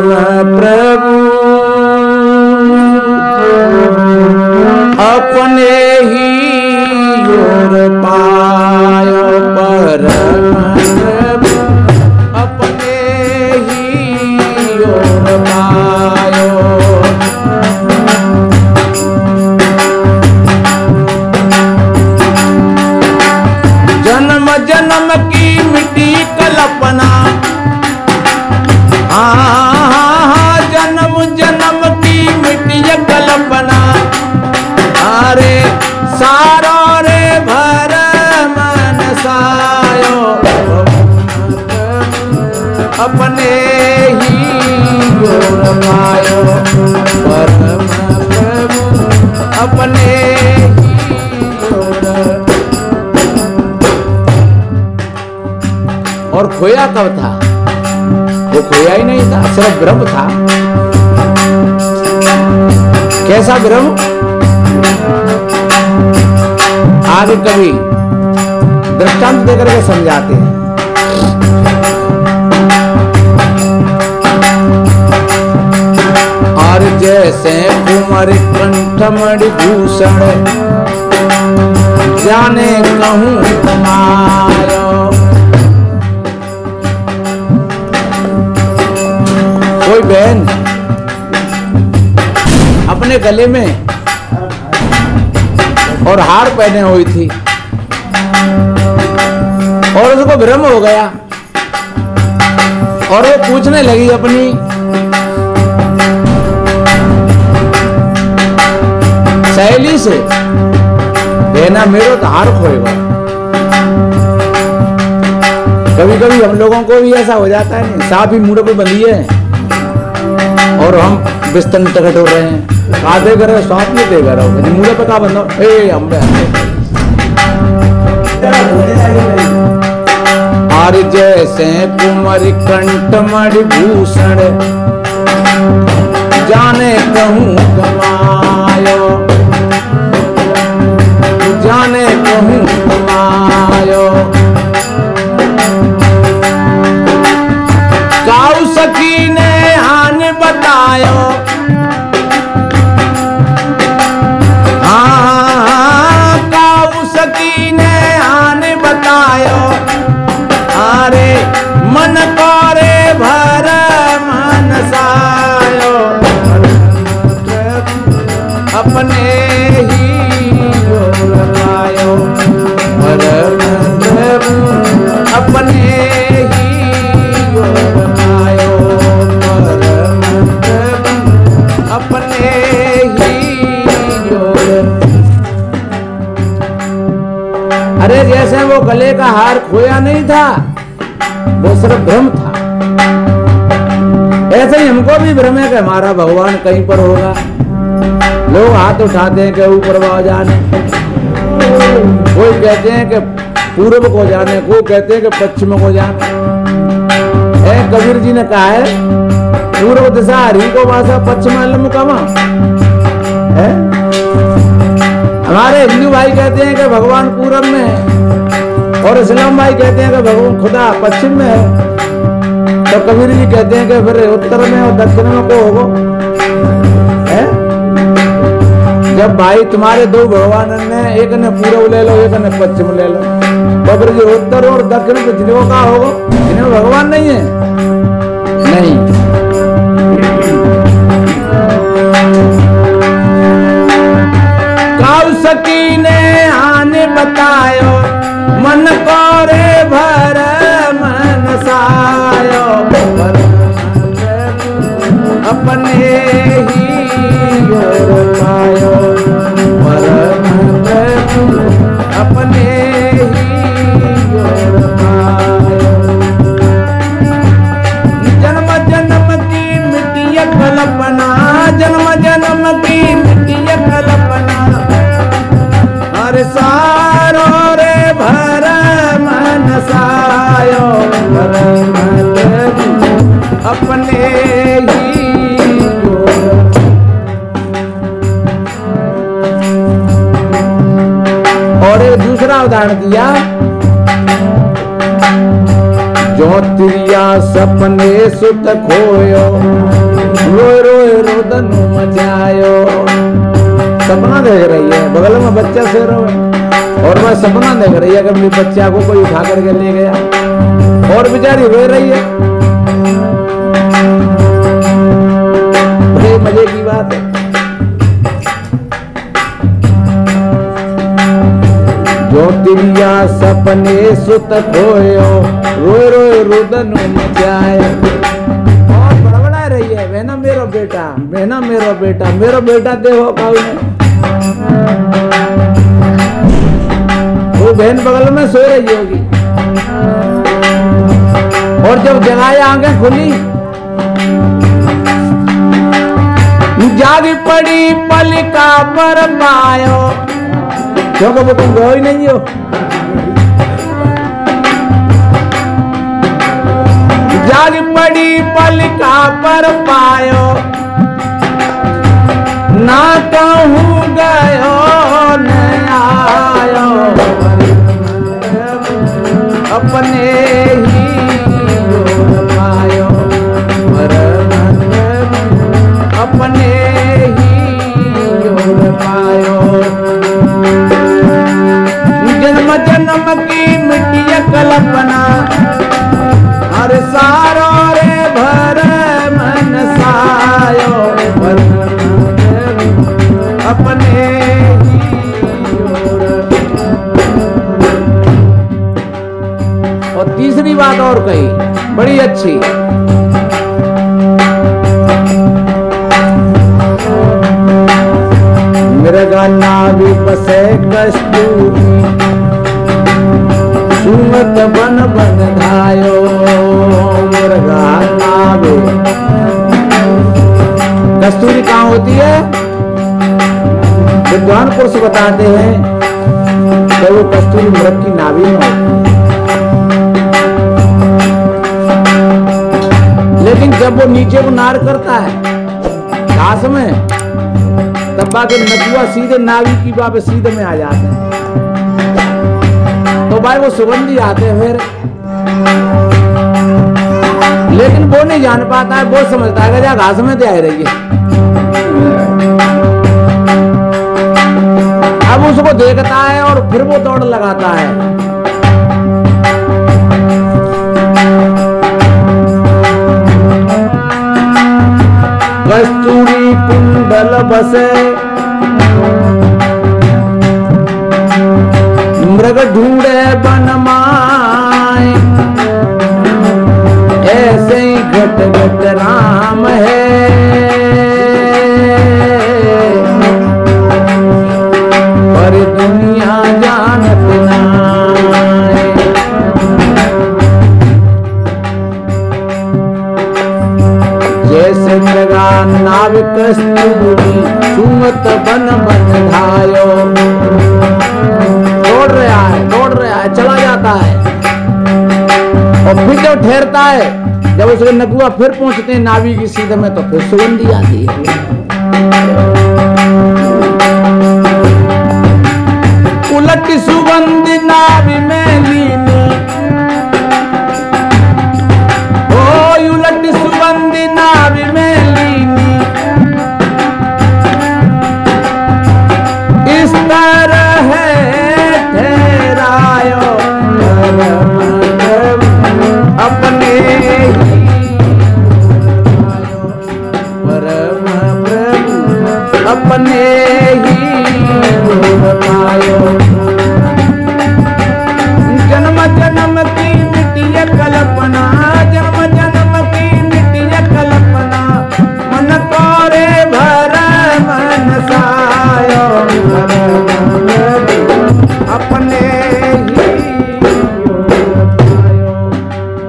प्रभु अपने ही ओर पायो, परम प्रभु अपने ही ओर पायो। जन्म जन्म की मिट्टी कल्पना, जन्म जन्म की मिट्टी कल्पना, अरे सारो रे भर मन सायो, अपने ही ओर पायो, परम प्रभु अपने ही ओर। और खोया कब था? वो खोया ही नहीं था, सिर्फ ब्रह्म था। कैसा ब्रह्म? आगे कवि दृष्टांत देकर के समझाते हैं। और जैसे कुमार कंठमणि भूषण, जाने कहूं तुम्हारो। कोई बहन अपने गले में और हार पहने हुई थी और उसको भ्रम हो गया और वो पूछने लगी अपनी सहेली से, बहना मेरो तो हार खोएगा। कभी कभी हम लोगों को भी ऐसा हो जाता है, सांप ही मुंह पे बंधी है और हम बिस्तर में टकट हो रहे हैं, आधे घर सांप नहीं दे घर मुंह पे का बंधो हम आर जैसे कुमारी कंठमणि भूषण, जाने कहूं कमायो, जाने कहूं कमायो। काऊ सखी ने हान बतायो, हाँ काऊ सखी ने हान बतायो, अरे मन करे भर मन सायो, अपने ही ओर पायो, परम प्रभु अपने ही ओर पायो, परम प्रभु अपने ही ओर। अरे जैसे वो गले का हार खोया नहीं था, वो सिर्फ भ्रम था, ऐसे ही हमको भी भ्रम है कि हमारा भगवान कहीं पर होगा। लोग हाथ उठाते हैं कि ऊपर वो जाने, कोई कहते हैं कि पूर्व को जाने, कोई कहते हैं कि पश्चिम को जाने। कबीर जी ने कहा है, पूर्व दिशा हरि को वासा, पश्चिम अलम कमा है। हमारे हिंदू भाई कहते हैं कि भगवान पूरब में है और इस्लाम भाई कहते हैं कि भगवान खुदा पश्चिम में है। तो कबीर जी कहते हैं कि फिर उत्तर में और दक्षिण में को होगा है। जब भाई तुम्हारे दो भगवान ने, एक ने पूर्व ले लो, एक ने पश्चिम ले लो, तो फिर जो उत्तर और दक्षिण में जिन्हों का होगा, जिन्हें भगवान नहीं है नहीं। काऊ सकी ने आने बतायो, मन करे भर मन सायो, अपने ही ओर पायो, परम प्रभु अपने ही ओर पायो। जन्म जन्म की मिट्टी कल्पना, जन्म जन्म की मिट्टी कल्पना, हर सारो रे भर मन सायो, परम प्रभु अपने ही ओर। और एक दूसरा उदाहरण दिया, जो तिरिया सपने सुत खोयो, रोए रोए रोदन मचायो। सपना देख रही है, बगल में बच्चा सो रहा है और मैं सपना देख रही है कि मेरे बच्चा को कोई उठा करके ले गया और बेचारी रो रही है। बड़े मजे की बात है। जो तिरिया सपने सुत खोयो, रोए रोए रुदन मचाए। और बड़बड़ा रही है, वे ना मेरो बेटा, वे ना मेरो बेटा, मेरो बेटा देखो काऊ ने। वो बहन बगल में सो रही होगी और जब जगाया आंखें खुली, जागी पड़ी पलिका पर पायो, क्योंकि वो तुम गो ही नहीं हो। जागी पड़ी पलिका पर पायो, ना कहूँ गयो न आयो, अपने ही पायो, अपने ही पायो। जन्म जन्म की मिट्टी कल्पना, हर सारो रे भर मन सायो, अपने ही। और तीसरी बात और कही बड़ी अच्छी, मृगा नाभि बसे कस्तूरी, सुमत बन बन धायो। मृगा नाभि, कस्तूरी कहाँ होती है? विद्वान पुरुष बताते हैं कि वो कस्तूरी मृग की नाभि में होती है। लेकिन जब वो नीचे को नार करता है घास में, तब बाकी नकुआ सीधे नाभि की बाबे सीधे में आ जाते हैं, तो भाई वो सुगंधी आते हैं फिर। लेकिन वो नहीं जान पाता है, वो समझता है कि घास में तो आ रही है। अब उसको देखता है और फिर वो दौड़ लगाता है। कस्तूरी कुंडल बसे, मृग ढूंढे बन माए, ऐसे ही घट घट राम है, पर दुनिया जानत नाय। जैसे मृगा नाव कस्तूरी, सुमत बन बन धायो। दौड़ रहा है, चला जाता है और फिर जब ठहरता है, जब उसके नकुआ फिर पहुंचते हैं नाभि की सीध में, तो फिर सुगंधी आती है। उलट सुगंध नाभि में लीनी, ओ उलट सुगंध नाभि में लीनी, इस तरह है ठहरायो, अपने ही परम प्रभु, अपने ही पायो। जन्म जन्म की मिट्टी कल्पना, जन्म जन्म की मिट्टी कल्पना, मन तोरे भर मन सायो, अपने ही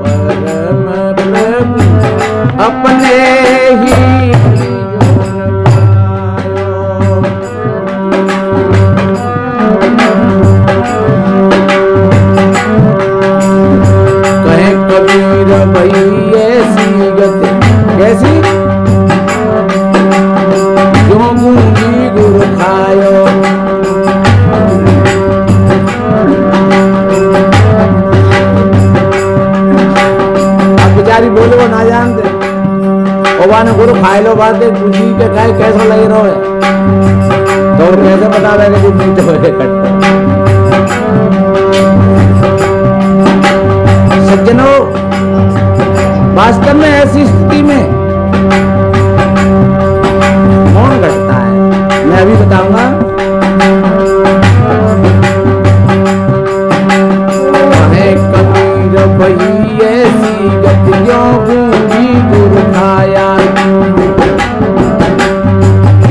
परम प्रभु, अपने ही पायो। भगवान गुरु खाए लो बात पूछी के खाए कैसा लगे रहो है तो कैसे बता रहे कि मीठ हो सज्जनों, वास्तव में ऐसी स्थिति में कौन घटता है मैं अभी बताऊंगा। कबीर वही ऐसी गतियों गूंजी गुरु खाया,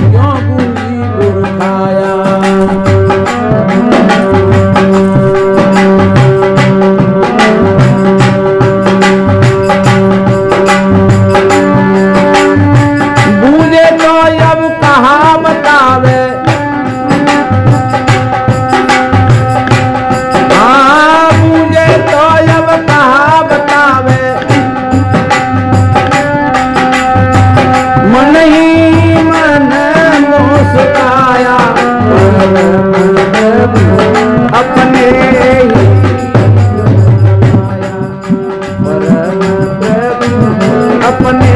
क्यों गूंजी गुरु खाया। बूझे तो अब कहा बतावे, अपने अपने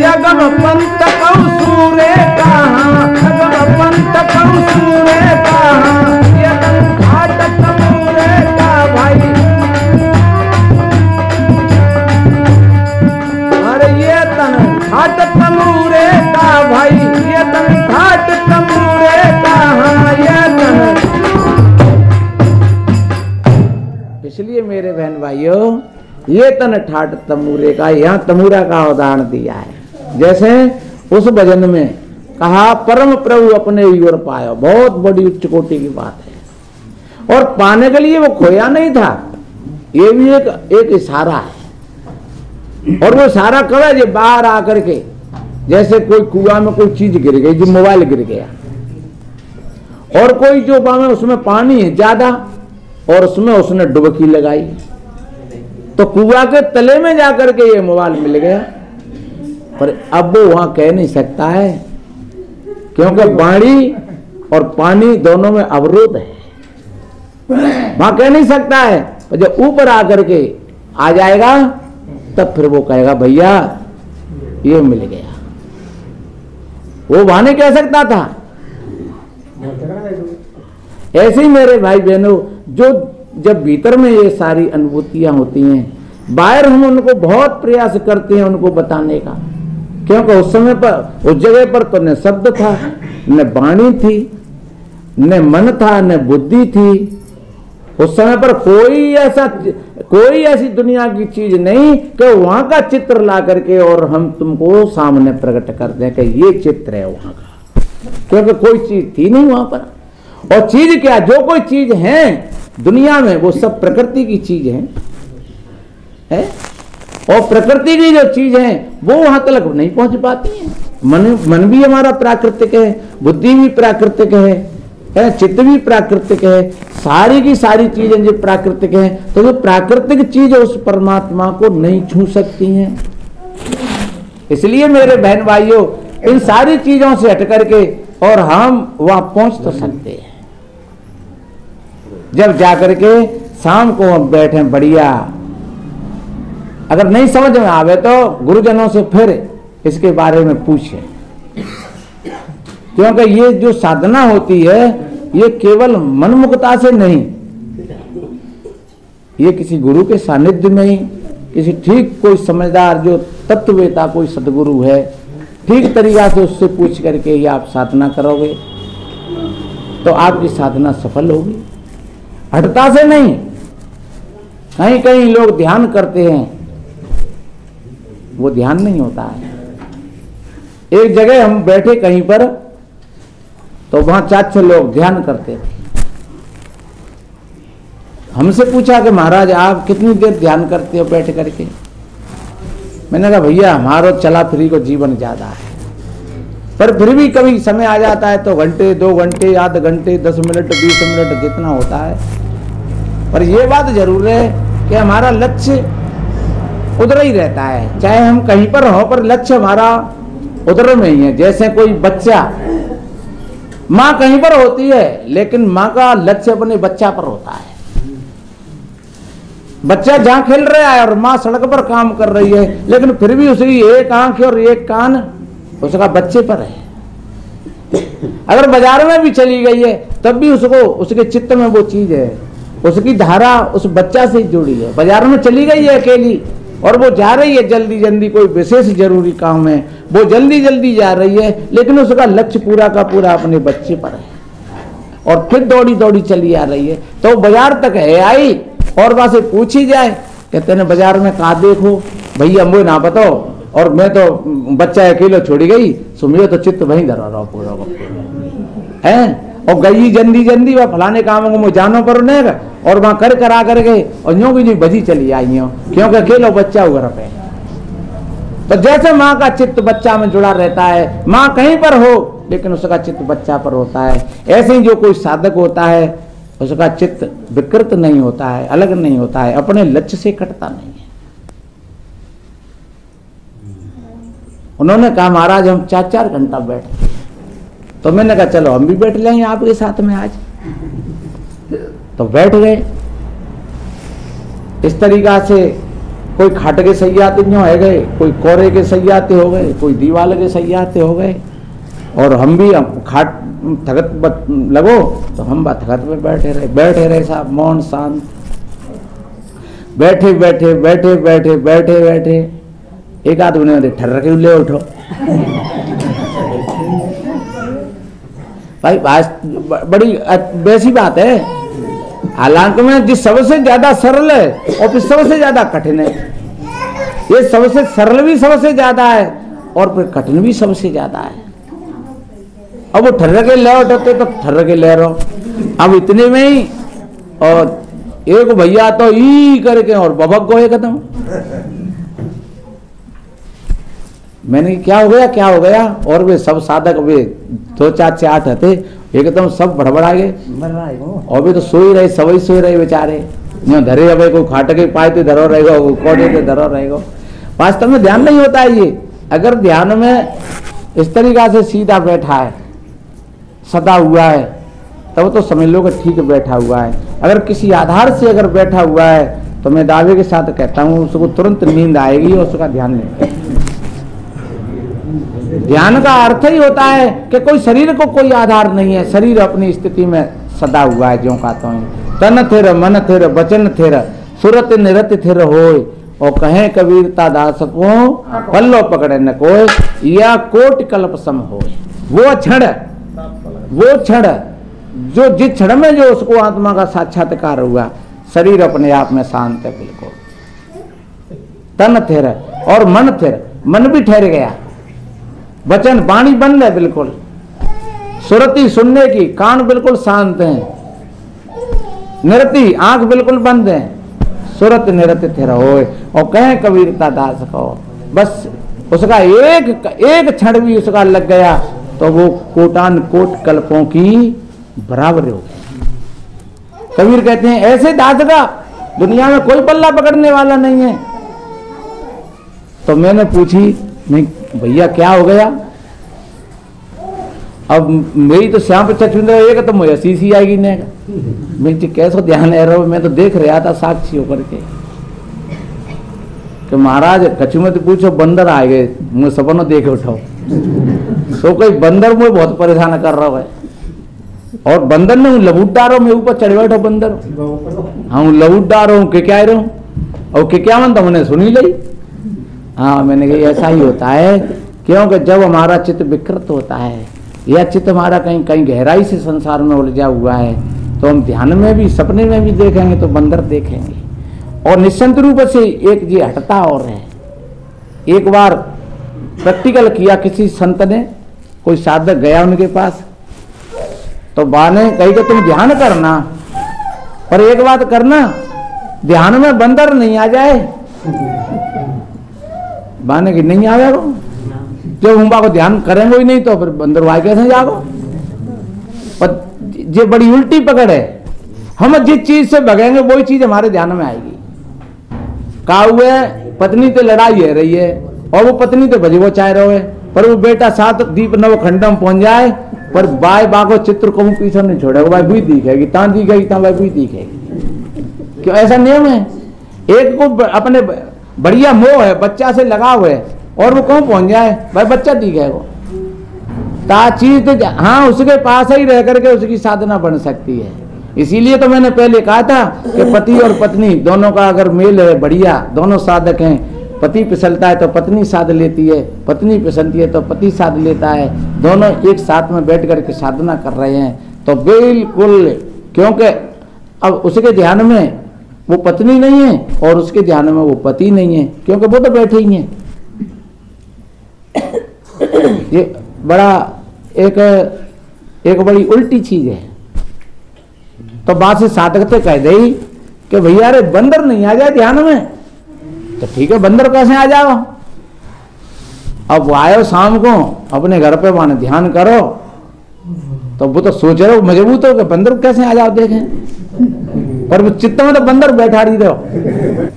यगम पंत कौसूरे कहाँ, यगम पंत कौसूरे कहाँ, यगम घाट तमूरे का भाई। अरे ये तन घाट तमूरे का भाई, ये तन घाट तमूरे कहाँ, ये तन। इसलिए मेरे बहन भाइयों, ये तन ठाट तमूरे का, यहाँ तमूरा का उदाहरण दिया है। जैसे उस भजन में कहा परम प्रभु अपने ओर पायो, बहुत बड़ी उच्च कोटि की बात है। और पाने के लिए वो खोया नहीं था, ये भी एक इशारा है। और वो इशारा कब है? जो बाहर आकर के, जैसे कोई कुआं में कोई चीज गिर गई, जो मोबाइल गिर गया, और कोई जो में उसमें पानी है ज्यादा और उसमें उसने डुबकी लगाई, तो कुआं के तले में जाकर के ये मोबाइल मिल गया। पर अब वो वहां कह नहीं सकता है, क्योंकि बाड़ी और पानी दोनों में अवरोध है, वहां कह नहीं सकता है। और जब ऊपर आकर के आ जाएगा तब फिर वो कहेगा भैया ये मिल गया। वो वहां नहीं कह सकता था। ऐसे ही मेरे भाई बहनों, जो जब भीतर में ये सारी अनुभूतियां होती हैं, बाहर हम उनको बहुत प्रयास करते हैं उनको बताने का, क्योंकि उस समय पर उस जगह पर तो न शब्द था, न वाणी थी, न मन था, न बुद्धि थी। उस समय पर कोई ऐसी दुनिया की चीज नहीं कि वहां का चित्र ला करके और हम तुमको सामने प्रकट कर दें कि ये चित्र है वहां का, क्योंकि कोई चीज थी नहीं वहां पर। और चीज क्या, जो कोई चीज है दुनिया में वो सब प्रकृति की चीज है? और प्रकृति की जो चीज है वो वहां तक नहीं पहुंच पाती है, मन भी हमारा प्राकृतिक है, बुद्धि भी प्राकृतिक है, चित्त भी प्राकृतिक है, सारी की सारी चीजें जो प्राकृतिक है, तो जो प्राकृतिक चीज उस परमात्मा को नहीं छू सकती हैं। इसलिए मेरे बहन भाइयों, इन सारी चीजों से हट करके और हम वहां पहुंच तो सकते हैं जब जाकर के शाम को हम बैठे बढ़िया। अगर नहीं समझ में आवे तो गुरुजनों से फिर इसके बारे में पूछें, क्योंकि ये जो साधना होती है ये केवल मनमुखता से नहीं, ये किसी गुरु के सानिध्य में ही, किसी ठीक कोई समझदार जो तत्ववेता कोई सदगुरु है, ठीक तरीका से उससे पूछ करके ही आप साधना करोगे तो आपकी साधना सफल होगी, हठता से नहीं। कहीं कहीं लोग ध्यान करते हैं, वो ध्यान नहीं होता है। एक जगह हम बैठे कहीं पर, तो वहां 4-6 लोग ध्यान करते थे। हमसे पूछा कि महाराज आप कितनी देर ध्यान करते हो बैठ करके? मैंने कहा भैया हमारा चला फिरी को जीवन ज्यादा है, पर फिर भी कभी समय आ जाता है तो घंटे 2 घंटे आधे घंटे 10 मिनट 20 मिनट जितना होता है। पर यह बात जरूर है कि हमारा लक्ष्य उधर ही रहता है, चाहे हम कहीं पर हो, पर लक्ष्य हमारा उधर में ही है। जैसे कोई बच्चा, माँ कहीं पर होती है लेकिन माँ का लक्ष्य अपने बच्चा पर होता है। बच्चा जहां खेल रहा है और माँ सड़क पर काम कर रही है, लेकिन फिर भी उसकी एक आंख और एक कान उसका बच्चे पर है। अगर बाजार में भी चली गई है तब भी उसको, उसके चित्त में वो चीज है, उसकी धारा उस बच्चा से ही जुड़ी है। बाजार में चली गई है अकेली और वो जा रही है जल्दी जल्दी, कोई विशेष जरूरी काम है, वो जल्दी जल्दी जा रही है, लेकिन उसका लक्ष्य पूरा का पूरा अपने बच्चे पर है और फिर दौड़ी दौड़ी चली आ रही है। तो बाजार तक है आई और वहां से पूछी जाए कि तेने बाजार में कहा देखो भैया मुझे ना बताओ, और मैं तो बच्चा अकेले छोड़ी गई, सुमियो तो चित्त वहीं धरा रहा पूरा है, और गई जल्दी जल्दी वह फलाने कामों को मुझे जानो पर नहीं, और वहां कर करा कर गए और यूं भी नहीं बजी चली आई हो, क्योंकि अकेला बच्चा हो घर पे। तो जैसे माँ का चित्त बच्चा में जुड़ा रहता है, माँ कहीं पर हो लेकिन उसका चित्त बच्चा पर होता है, ऐसे ही जो कोई साधक होता है उसका चित्त विकृत नहीं होता है, अलग नहीं होता है, अपने लक्ष्य से कटता नहीं है। उन्होंने कहा महाराज हम 4-4 घंटा बैठते, तो मैंने कहा चलो हम भी बैठ लेंगे आपके साथ में आज। तो बैठ गए। इस तरीका से कोई खाट के सैयाते यूं है गए, कोई कोरे के सैयाते हो गए, कोई दीवाल के सैयाते हो गए, और हम भी खाट थकत लगो तो हम थकत में बैठे रहे साहब, मौन शांत, बैठे बैठे बैठे बैठे बैठे बैठे एक आदमी ने ठर्र के ले उठो भाई, बड़ी वैसी बात है। हालांकि में जिस सबसे ज्यादा सरल है और फिर सबसे ज्यादा कठिन है, ये सबसे सरल भी सबसे ज्यादा है और फिर कठिन भी सबसे ज्यादा है। अब वो ठर्र के ले उठते तो ठर्र के ले रहो, अब इतने में ही और एक भैया तो ई करके और बबक गए खत्म। मैंने क्या हो गया, और वे सब साधक वे 2-4 से 8 थे, एकदम सब भड़बड़ा गए और वे तो सोई रहे, सभी सोई रहे बेचारे, धरे अब कोई खाट के पाए तो धरो रहेगा, कोडे तो धरो रहेगा। वास्तव में ध्यान नहीं होता है ये। अगर ध्यान में इस तरीका से सीधा बैठा है, सदा हुआ है, तब तो समझ लो कि ठीक बैठा हुआ है। अगर किसी आधार से अगर बैठा हुआ है तो मैं दावे के साथ कहता हूँ उसको तुरंत नींद आएगी और उसका ध्यान नहीं। ध्यान का अर्थ ही होता है कि कोई शरीर को कोई आधार नहीं है, शरीर अपनी स्थिति में सदा हुआ है। जो कहता हूँ तन थेर मन थेर वचन थेर सुरत निरत थेर होय, और कहे कबीरता दास को पल्लो पकड़े न कोई, या कोट कल्प सम होय। वो क्षण जो जिस क्षण में जो उसको आत्मा का साक्षात्कार हुआ, शरीर अपने आप में शांत है बिल्कुल। तन थेर और मन थेर, मन भी ठहर गया, वचन वाणी बंद है बिल्कुल, सुरति सुनने की, कान बिल्कुल शांत हैं, निरति आंख बिल्कुल बंद है, सुरत निरत थेर होय, और कहे कबीरता दास को, बस उसका एक क्षण भी उसका लग गया तो वो कोटान कोट कल्पों की बराबर हो गया। कबीर कहते हैं ऐसे दास का दुनिया में कोई पल्ला पकड़ने वाला नहीं है। तो मैंने पूछी, नहीं भैया क्या हो गया? अब मेरी तो श्याम चक्षुंदर एक तो मुझे सी आएगी ने मैं कैसे ध्यान है रहो। मैं तो देख रहा था साक्षी होकर के कि महाराज कछु में तो पूछो बंदर आ गए, मुझे सपनों देखे उठाओ। तो कोई बंदर मुझे बहुत परेशान कर रहा है और बंदर ने लबूट डारो, मैं ऊपर चढ़ बैठो बंदर, हाँ लबूट डारो के क्या रहा हूँ और के क्या मनता मैंने सुनी ली। हाँ मैंने कहा ऐसा ही होता है, क्योंकि जब हमारा चित्त विकृत होता है या चित्त हमारा कहीं कहीं गहराई से संसार में उलझा हुआ है तो हम ध्यान में भी सपने में भी देखेंगे तो बंदर देखेंगे। और निश्चित रूप से एक जी हटता और है। एक बार प्रैक्टिकल किया किसी संत ने, कोई साधक गया उनके पास तो बा ने कही कि तुम ध्यान करना पर एक बात करना, ध्यान में बंदर नहीं आ जाए। बा ने कि नहीं आवेगा, जब हम को ध्यान करेंगे ही नहीं तो फिर बंदर वाय कैसे जागो। पर ये बड़ी उल्टी पकड़ है, हम जिस चीज से भगेंगे वही चीज हमारे ध्यान में आएगी। का हुए पत्नी तो लड़ाई है रही है और वो पत्नी तो भजबो चाह रहे है पर वो बेटा सात दीप नव खंडम पहुंच जाए पर बाय बागो चित्र को पीछे नहीं छोड़ेगा, भाई भी दिखेगी ता दिखेगी ता भाई भी दिखेगी। क्यों ऐसा नियम है? एक को अपने बढ़िया मोह है, बच्चा से लगाव है और वो कौन पहुंच जाए भाई बच्चा दिखेगा ता चीज तो हाँ उसके पास ही रह करके उसकी साधना बन सकती है। इसीलिए तो मैंने पहले कहा था कि पति और पत्नी दोनों का अगर मेल है बढ़िया, दोनों साधक हैं, पति फिसलता है तो पत्नी साध लेती है, पत्नी फिसलती है तो पति साध लेता है, दोनों एक साथ में बैठ करके साधना कर रहे हैं तो बिल्कुल, क्योंकि अब उसके ध्यान में वो पत्नी नहीं है और उसके ध्यान में वो पति नहीं है क्योंकि वो तो बैठे ही हैं। ये बड़ा एक बड़ी उल्टी चीज है। तो बात से साधक से कह दे कि भैया अरे बंदर नहीं आ जाए ध्यान में, तो ठीक है बंदर कैसे आ जाओ। अब वो आयो शाम को अपने घर पे वहां ध्यान करो तो वो तो सोच रहे हो मजबूत हो कि बंदर कैसे आ जाओ देखें, पर वो चित्त में तो बंदर बैठा रही रहो।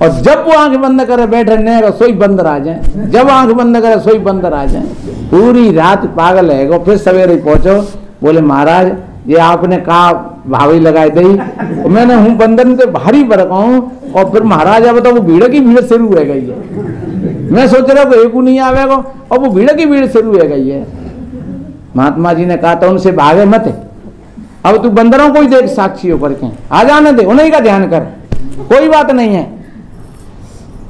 और जब वो आंख बंद करे बैठे नहीं सोई बंदर आ जाए, जब आंख बंद करे सोई बंदर आ जाए। पूरी रात पागल है। फिर सवेरे पहुंचो, बोले महाराज ये आपने कहा भावी लगाई दी, मैंने हूँ बंदर से भारी बरकाऊं और फिर महाराज अब तो वो भीड़ की भीड़ शुरू हो गई है। मैं सोच रहा हूँ एक नहीं आवेगा और वो भीड़ की भीड़ शुरू हो गई है। महात्मा जी ने कहा था उनसे भागे मत, अब तू बंदरों को ही देख साक्षी होकर के आ जाने दे, उन्हीं का ध्यान कर, कोई बात नहीं है।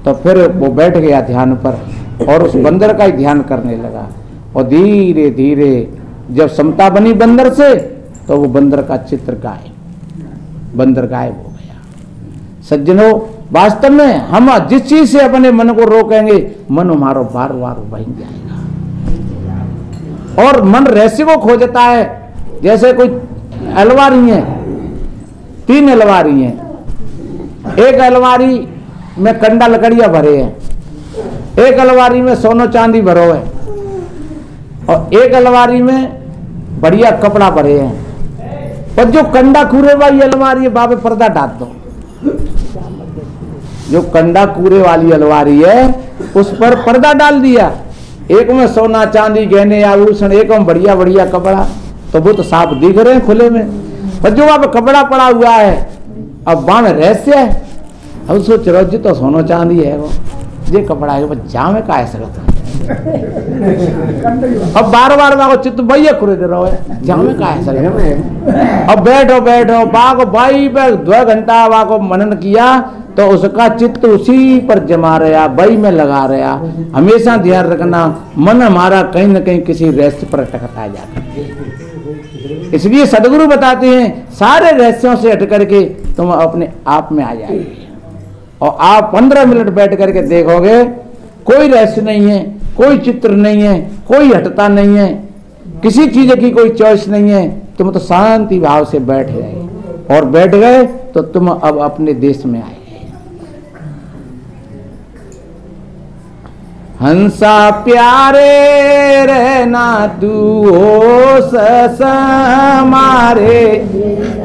तो फिर वो बैठ गया ध्यान पर और उस बंदर का ही ध्यान करने लगा और धीरे धीरे जब समता बनी बंदर से तो वो बंदर का चित्र बंदर गायब हो गया। सज्जनों वास्तव में हम जिस चीज से अपने मन को रोकेंगे मन हमारा बार बार बह जाएगा और मन रहस्य को खोजता है। जैसे कोई अलमारी है, 3 अलमारी है, एक अलमारी में कंडा लकड़ियां भरे हैं, एक अलमारी में सोनो चांदी भरो है और एक अलमारी में बढ़िया कपड़ा भरे हैं। पर जो कंडा कूरे वाली अलमारी है बाबे पर्दा डाल दो, जो कंडा कूरे वाली अलमारी है उस पर पर्दा डाल दिया, एक में सोना चांदी गहने आभूषण, एक में बढ़िया बढ़िया कपड़ा, तो वो तो साफ दिख रहे हैं खुले में। पर जो वहां पर कपड़ा पड़ा हुआ है अब वहां में रहस्य है। अब सोच रहे जी तो सोनो चांदी है वो, ये कपड़ा है जा में का ऐसा अब बार बार बागो चित्त भैया खुरे दे रहा है जा में का ऐसा। अब बैठो बैठो बागो भाई पे 2 घंटा बागो मनन किया तो उसका चित्त उसी पर जमा रहा, बई में लगा रहा। हमेशा ध्यान रखना मन हमारा कहीं न कहीं किसी रहस्य पर अटकता जाता है। इसलिए सदगुरु बताते हैं सारे रहस्यों से हट करके तुम अपने आप में आ जाएंगे और आप 15 मिनट बैठ करके देखोगे कोई रहस्य नहीं है, कोई चित्र नहीं है, कोई हटता नहीं है, किसी चीज की कोई चॉइस नहीं है। तुम तो शांति भाव से बैठ गए और बैठ गए तो तुम अब अपने देश में आए। हंसा प्यारे रहना तू होश समारे,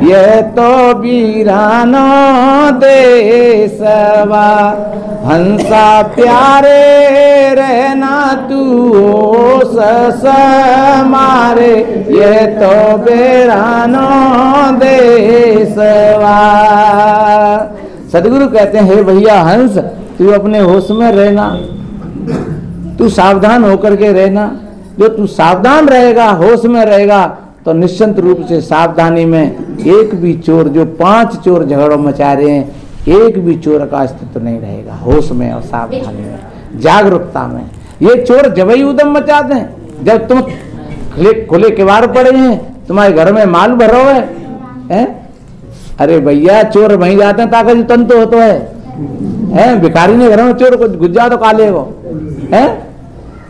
ये तो वीरानो देशवा। हंसा प्यारे रहना तू होश समारे, ये तो वीरानो देशवा। सदगुरु कहते हैं, हे भैया हंस, तू अपने होश में रहना, तू सावधान होकर के रहना। जो तू सावधान रहेगा, होश में रहेगा, तो निश्चित रूप से सावधानी में एक भी चोर, जो 5 चोर झगड़ों मचा रहे हैं, एक भी चोर का अस्तित्व नहीं रहेगा। होश में और सावधानी में, जागरूकता में। ये चोर जब ही उदम मचाते हैं जब तुम खुले किवाड़ पड़े हैं, तुम्हारे घर में माल भरो है? अरे भैया, चोर वहीं जाते हैं ताकि तंतु होता है। भिखारी ने घर में चोर को घुस जा तो काले वो है।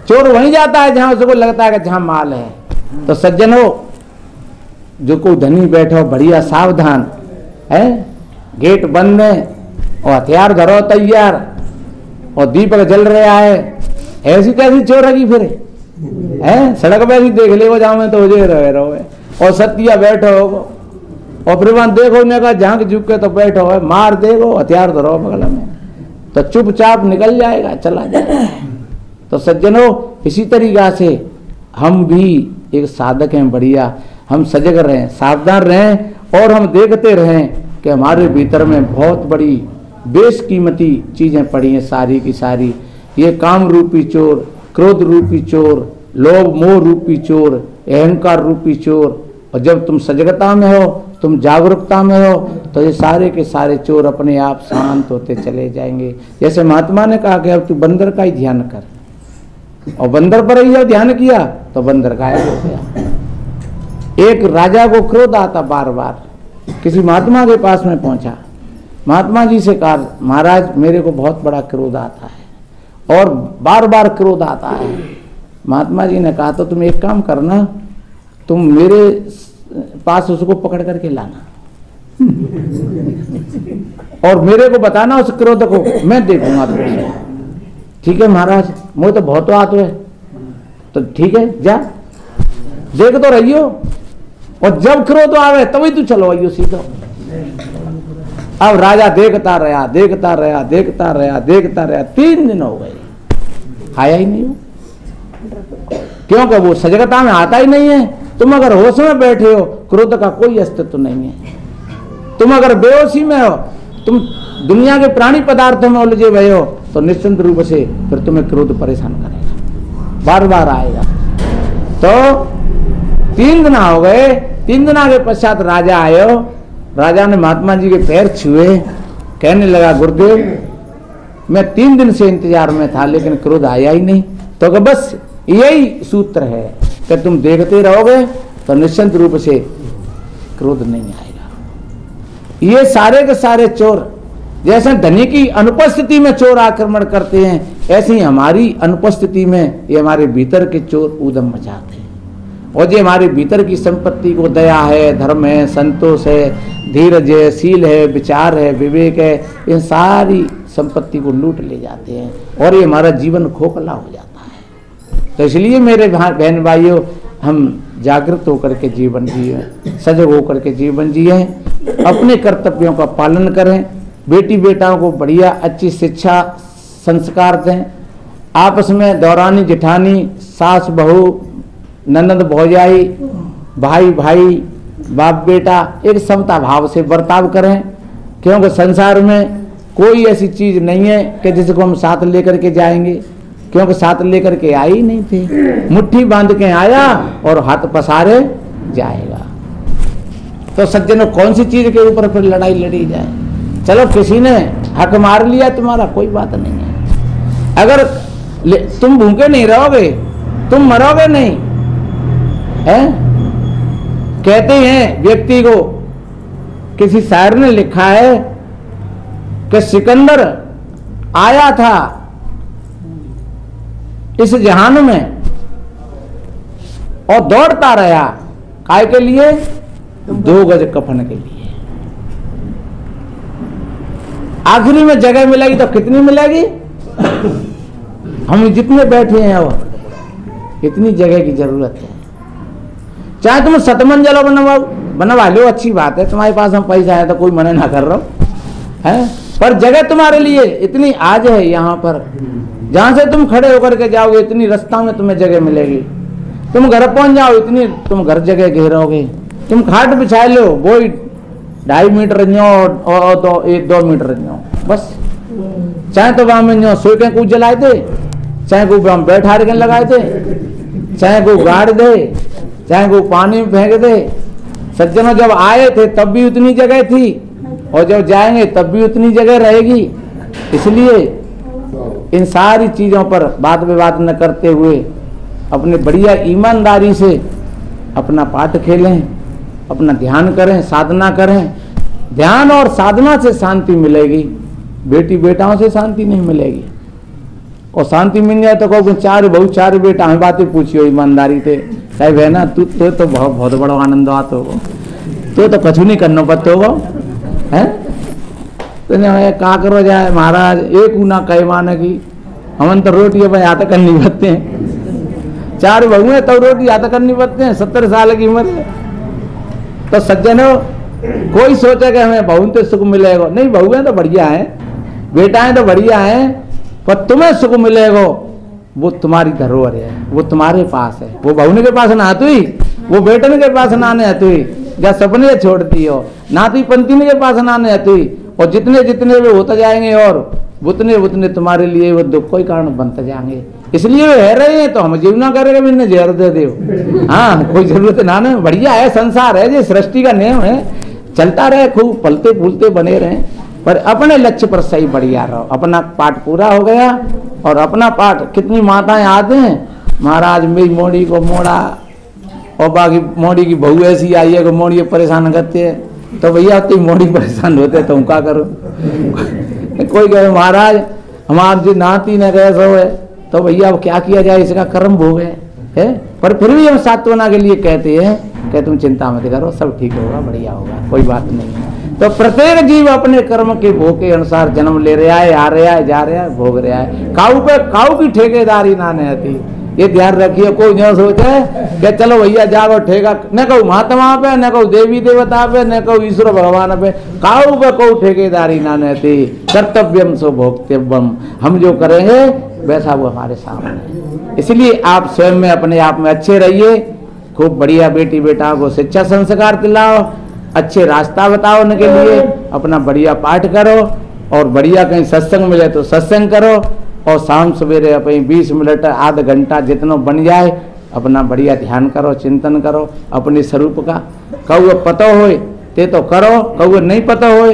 चोर वहीं जाता है जहां उसको लगता है कि जहां माल है। तो सज्जन हो, जो कोई धनी बैठो बढ़िया सावधान है, गेट बंद है और हथियार धरो तैयार और दीपक जल रहा है, ऐसी कैसी चोर है फिर है? सड़क पे भी देख ले वो जाओ में तो जो रहो और सत्या बैठो और फिर वहां देखो ने कहा झांक झुक के तो बैठो है, मार देगो, हथियार धरो बगल में, तो चुपचाप निकल जाएगा, चला जाएगा। तो सज्जनों, इसी तरीका से हम भी एक साधक हैं बढ़िया, हम सजग रहें, सावधान रहें और हम देखते रहें कि हमारे भीतर में बहुत बड़ी बेशकीमती चीजें पड़ी हैं, सारी की सारी। ये काम रूपी चोर, क्रोध रूपी चोर, लोभ मोह रूपी चोर, अहंकार रूपी चोर। और जब तुम सजगता में हो, तुम जागरूकता में हो, तो ये सारे के सारे चोर अपने आप शांत होते चले जाएंगे। जैसे महात्मा ने कहा कि अब तू बंदर का ही ध्यान कर, और बंदर पर ही जब ध्यान किया तो बंदर गायब हो गया। एक राजा को क्रोध आता बार बार, किसी महात्मा के पास में पहुंचा, महात्मा जी से कहा, महाराज मेरे को बहुत बड़ा क्रोध आता है और बार बार क्रोध आता है। महात्मा जी ने कहा, तो तुम एक काम करना, तुम मेरे पास उसको पकड़ करके लाना और मेरे को बताना उस क्रोध को, मैं देखूंगा तुम्हें। ठीक है महाराज, मुझे तो बहुत आते है, तो ठीक है जा देख तो रहियो, और जब क्रोध आवे तभी तू चलो आइयो सीधो। अब राजा देखता रहा, देखता रहा, देखता रहा, देखता रहा, 3 दिन हो गए, आया ही नहीं, क्योंकि वो सजगता में आता ही नहीं है। तुम अगर होश में बैठे हो, क्रोध का कोई अस्तित्व नहीं है। तुम अगर बेहोशी में हो, तुम दुनिया के प्राणी पदार्थों में उलझे हुए हो, तो निश्चित रूप से फिर तुम्हें क्रोध परेशान करेगा, बार बार आएगा। तो 3 दिन हो गए, 3 दिन के पश्चात राजा आयो, राजा ने महात्मा जी के पैर छुए, कहने लगा, गुरुदेव मैं 3 दिन से इंतजार में था लेकिन क्रोध आया ही नहीं। तो बस यही सूत्र है कि तुम देखते रहोगे तो निश्चित रूप से क्रोध नहीं आएगा। ये सारे के सारे चोर, जैसे धनी की अनुपस्थिति में चोर आक्रमण करते हैं, ऐसे ही हमारी अनुपस्थिति में ये हमारे भीतर के चोर ऊधम मचाते हैं। और ये हमारे भीतर की संपत्ति को, दया है, धर्म है, संतोष है, धीरज है, शील है, विचार है, विवेक है, इन सारी संपत्ति को लूट ले जाते हैं और ये हमारा जीवन खोखला हो जाता है। तो इसलिए मेरे बहन भाइयों, हम जागृत होकर के जीवन जिए, सजग होकर के जीवन जिए, अपने कर्तव्यों का पालन करें, बेटी बेटाओं को बढ़िया अच्छी शिक्षा संस्कार दें, आपस में दौरानी जेठानी, सास बहू, ननद भौजाई, भाई भाई, बाप बेटा एक समता भाव से बर्ताव करें। क्योंकि संसार में कोई ऐसी चीज नहीं है कि जिसको हम साथ लेकर के जाएंगे, क्योंकि साथ लेकर के आए ही नहीं थे। मुट्ठी बांध के आया और हाथ पसारे जाएगा। तो सज्जनों, कौन सी चीज के ऊपर फिर लड़ाई लड़ी जाए? चलो किसी ने हक मार लिया तुम्हारा, कोई बात नहीं है। अगर तुम भूखे नहीं रहोगे, तुम मरोगे नहीं है। कहते हैं व्यक्ति को, किसी शायर ने लिखा है कि सिकंदर आया था इस जहान में और दौड़ता रहा, काय के लिए? 2 गज कफन के लिए। आखिरी में जगह मिलेगी तो कितनी मिलेगी? हम जितने बैठे हैं अब इतनी जगह की जरूरत है। चाहे तुम सतमंजल बनवा लो, अच्छी बात है, तुम्हारे पास हम पैसा है तो कोई मना ना कर रहा है, पर जगह तुम्हारे लिए इतनी आज है यहाँ पर, जहां से तुम खड़े होकर के जाओगे इतनी रास्ता में तुम्हें जगह मिलेगी। तुम घर पहुंच जाओ इतनी तुम घर जगह घेरोगे। तुम खाट बिछा लो वो 2.5 मीटर और 2 मीटर बस। चाहे तो वहां में सोए के कूद जलाए थे, चाहे को हम बैठा के लगाए थे, चाहे को गाड़ दे, चाहे को पानी में फेंक दे। सज्जनों जब आए थे तब भी उतनी जगह थी और जब जाएंगे तब भी उतनी जगह रहेगी। इसलिए इन सारी चीजों पर बात विवाद न करते हुए अपने बढ़िया ईमानदारी से अपना पाठ खेलें, अपना ध्यान करें, साधना करें। ध्यान और साधना से शांति मिलेगी, बेटी बेटाओं से शांति नहीं मिलेगी। और शांति मिल जाए तो कहो 4 बहू 4 बेटा हमें बातें पूछियो ईमानदारी से, कहे बहना तू तो बहुत बड़ा आनंद आता होगा, तो कछु नहीं करना पड़ते होगा है। तो का करो जाए महाराज, एक ऊना कहे माने की हमन तो रोटी अब यहाँ तक करनी पड़ते हैं, 4 बहू है तो रोटी यहाँ तक करनी पड़ते हैं, 70 साल की उम्र है। तो सज्जनों कोई सोचे कि हमें बहू तो सुख मिलेगा, नहीं, बहू है तो बढ़िया है, बेटा है तो बढ़िया है, पर तुम्हें सुख मिलेगा वो तुम्हारी धरोहर है, वो तुम्हारे पास है। वो बहू के पास ना आती, वो बेटन के पास ना आती, या सपने छोड़ती हो, नाती पंथी के पास ना आती। और जितने जितने वे होते जाएंगे और उतने उतने तुम्हारे लिए वो दुख कोई कारण बनते जाएंगे। इसलिए वे रह रहे हैं तो हम जीवना करेगा भी इन्हें जहर दे दो, हाँ कोई जरूरत ना, बढ़िया है, संसार है, जो सृष्टि का नियम है, चलता रहे, खूब फलते फूलते बने रहे, पर अपने लक्ष्य पर सही बढ़िया रहो। अपना पाठ पूरा हो गया और अपना पाठ कितनी माताएं आते हैं, महाराज मेरी मोड़ी को मोड़ा और बाकी मोड़ी की बहू ऐसी आई है कि मोड़ी परेशान करते हैं, तो भैया तो मोड़ी परेशान होते तो हम क्या करो। कोई कहे महाराज हमारे जो नाती न गए सो है, तो भैया अब क्या किया जाए, इसका कर्म भोग है। पर फिर भी हम सांत्वना के लिए कहते हैं कि तुम चिंता मत करो, सब ठीक होगा, बढ़िया होगा, कोई बात नहीं है। तो प्रत्येक जीव अपने कर्म के भोग के अनुसार जन्म ले रहा है, आ रहा है, जा रहा है, भोग रहा है। काऊ पे काऊ की ठेकेदारी ना रहती, ये ध्यान रखिए। कोई न सोचे कि चलो भैया जाओ ठेका, न कहू महात्मा पे, न कहू देवी देवता पे, न कहू ईश्वर भगवान पे, काऊ पे कोई ठेकेदारी ना रहती। कर्तव्यम सो भोक्तव्यम, हम जो करेंगे वैसा वो हमारे सामने। इसलिए आप स्वयं में अपने आप में अच्छे रहिए, खूब बढ़िया बेटी बेटा को शिक्षा संस्कार दिलाओ, अच्छे रास्ता बताओ उनके लिए, अपना बढ़िया पाठ करो और बढ़िया कहीं सत्संग मिले तो सत्संग करो, और शाम सवेरे अपनी 20 मिनट आधा घंटा जितना बन जाए अपना बढ़िया ध्यान करो, चिंतन करो अपने स्वरूप का। कहू पता होए ते तो करो, कहू नहीं पता होए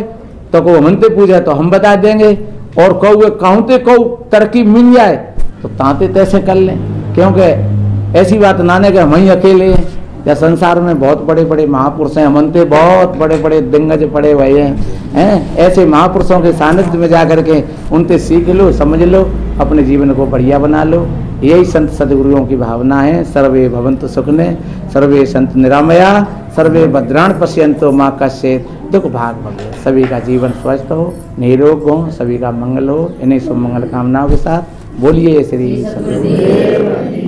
तो कहू हमसे पूछे तो हम बता देंगे, और कहू कहते कहू तरकीब मिल जाए तो तांते तैसे कर लें, क्योंकि ऐसी बात ना ने कि हम ही अकेले हैं। या संसार में बहुत बड़े बड़े महापुरुष हैं, हमनते बहुत बड़े बड़े दिग्गज पड़े हुए हैं। ऐसे महापुरुषों के सानिध्य में जाकर के उनसे सीख लो, समझ लो, अपने जीवन को बढ़िया बना लो। यही संत सदगुरुओं की भावना है। सर्वे भवन्तु सुखिनः, सर्वे सन्तु निरामया, सर्वे भद्राणि पश्यन्तु मा कश्चित् दुख भाग भवेत्। सभी का जीवन स्वस्थ हो, निरोग हो, सभी का मंगल हो। इन्हीं शुभ मंगल कामनाओं के साथ बोलिए श्री सतगुरु।